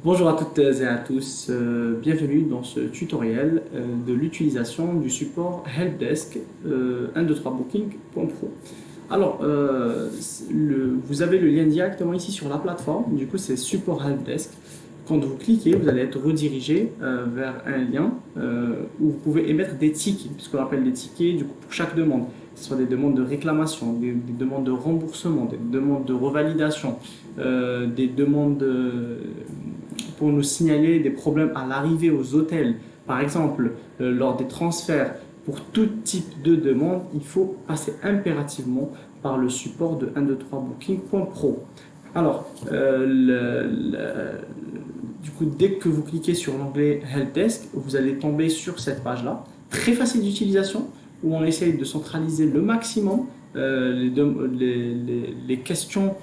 Bonjour à toutes et à tous, bienvenue dans ce tutoriel de l'utilisation du support helpdesk 123booking.pro. Alors, vous avez le lien directement ici sur la plateforme, du coup c'est support helpdesk. Quand vous cliquez, vous allez être redirigé vers un lien où vous pouvez émettre des tickets, ce qu'on appelle des tickets du coup, pour chaque demande. Que ce soit des demandes de réclamation, des demandes de remboursement, des demandes de revalidation, des demandes pour nous signaler des problèmes à l'arrivée aux hôtels. Par exemple, lors des transferts, pour tout type de demande, il faut passer impérativement par le support de 123booking.pro. Alors, du coup, dès que vous cliquez sur l'onglet Helpdesk, vous allez tomber sur cette page-là, très facile d'utilisation, où on essaye de centraliser le maximum les questions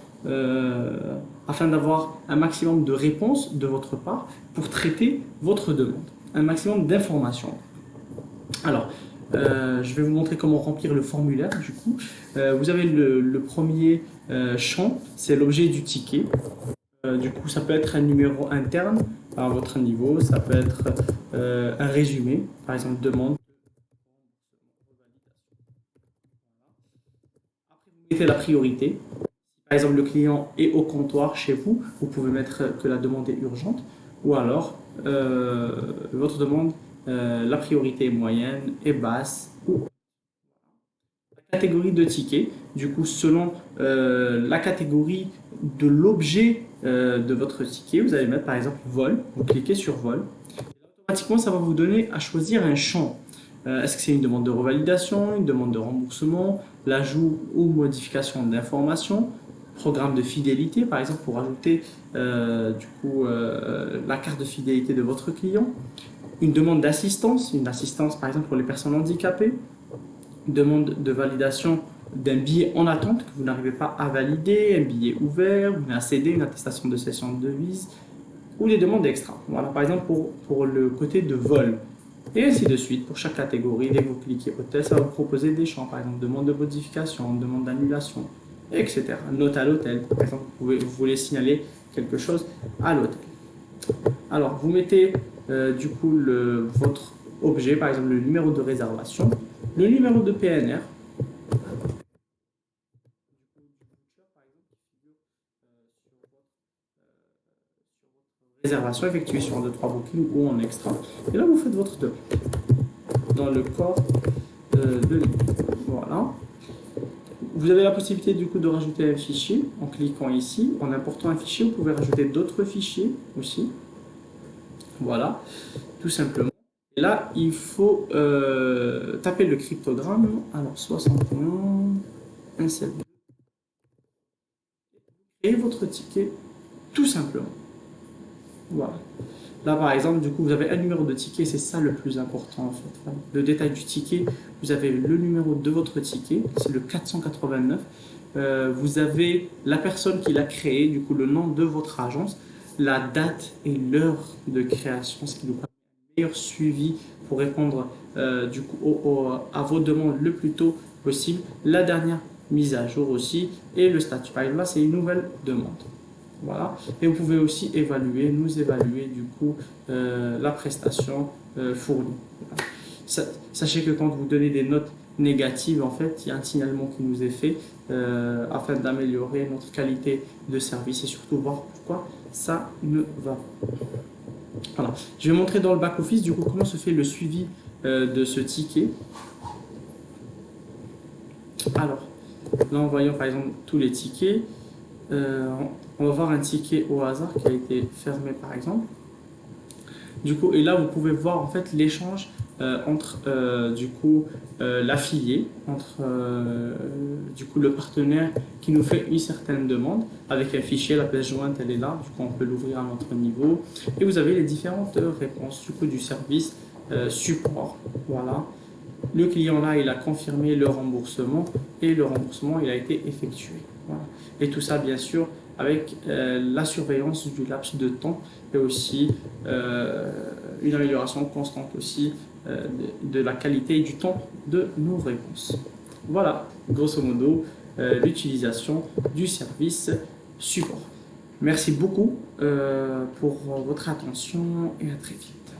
afin d'avoir un maximum de réponses de votre part pour traiter votre demande, un maximum d'informations. Alors, je vais vous montrer comment remplir le formulaire. Du coup, vous avez le premier champ, c'est l'objet du ticket. Du coup, ça peut être un numéro interne à votre niveau, ça peut être un résumé, par exemple demande. Après, vous mettez la priorité. Par exemple, le client est au comptoir chez vous, vous pouvez mettre que la demande est urgente, ou alors votre demande, la priorité est moyenne, est basse, ou la catégorie de ticket. Du coup, selon la catégorie de l'objet de votre ticket, vous allez mettre par exemple vol, vous cliquez sur vol. Automatiquement, ça va vous donner à choisir un champ. Est-ce que c'est une demande de revalidation, une demande de remboursement, l'ajout ou modification d'informations, programme de fidélité, par exemple pour ajouter la carte de fidélité de votre client, une demande d'assistance, une assistance par exemple pour les personnes handicapées, une demande de validation d'un billet en attente que vous n'arrivez pas à valider, un billet ouvert, un CD, une attestation de cession de devise, ou des demandes extra. Voilà, par exemple pour le côté de vol. Et ainsi de suite pour chaque catégorie. Dès que vous cliquez hôtel, ça va vous proposer des champs, par exemple demande de modification, demande d'annulation, etc. Note à l'hôtel, par exemple, vous voulez signaler quelque chose à l'hôtel. Alors, vous mettez du coup votre objet, par exemple le numéro de réservation, le numéro de PNR, réservation effectuée sur un 2-3 booking ou en extra. Et là, vous faites votre demande dans le corps de l'île. Voilà. Vous avez la possibilité du coup de rajouter un fichier en cliquant ici. En important un fichier, vous pouvez rajouter d'autres fichiers aussi. Voilà, tout simplement. Et là, il faut taper le cryptogramme. Alors, 61, 172. Et votre ticket, tout simplement. Voilà. Là, par exemple, du coup, vous avez un numéro de ticket, c'est ça le plus important en fait. Le détail du ticket, vous avez le numéro de votre ticket, c'est le 489. Vous avez la personne qui l'a créé, du coup, le nom de votre agence, la date et l'heure de création, ce qui nous permet un meilleur suivi pour répondre du coup, à vos demandes le plus tôt possible. La dernière mise à jour aussi et le statut. Par exemple, là, c'est une nouvelle demande. Voilà. Et vous pouvez aussi nous évaluer du coup la prestation fournie. Voilà. Sachez que quand vous donnez des notes négatives, en fait, il y a un signalement qui nous est fait afin d'améliorer notre qualité de service et surtout voir pourquoi ça ne va pas. Voilà. Je vais montrer dans le back-office du coup comment se fait le suivi de ce ticket. Alors, là, en voyant par exemple tous les tickets, on va voir un ticket au hasard qui a été fermé par exemple. Du coup, et là, vous pouvez voir en fait l'échange entre l'affilié, entre du coup le partenaire qui nous fait une certaine demande avec un fichier, la pièce jointe elle est là, du coup on peut l'ouvrir à notre niveau et vous avez les différentes réponses du coup du service support. Voilà. Le client là, il a confirmé le remboursement et le remboursement il a été effectué. Voilà. Et tout ça bien sûr avec la surveillance du laps de temps et aussi une amélioration constante aussi de la qualité et du temps de nos réponses. Voilà, grosso modo, l'utilisation du service support. Merci beaucoup pour votre attention et à très vite.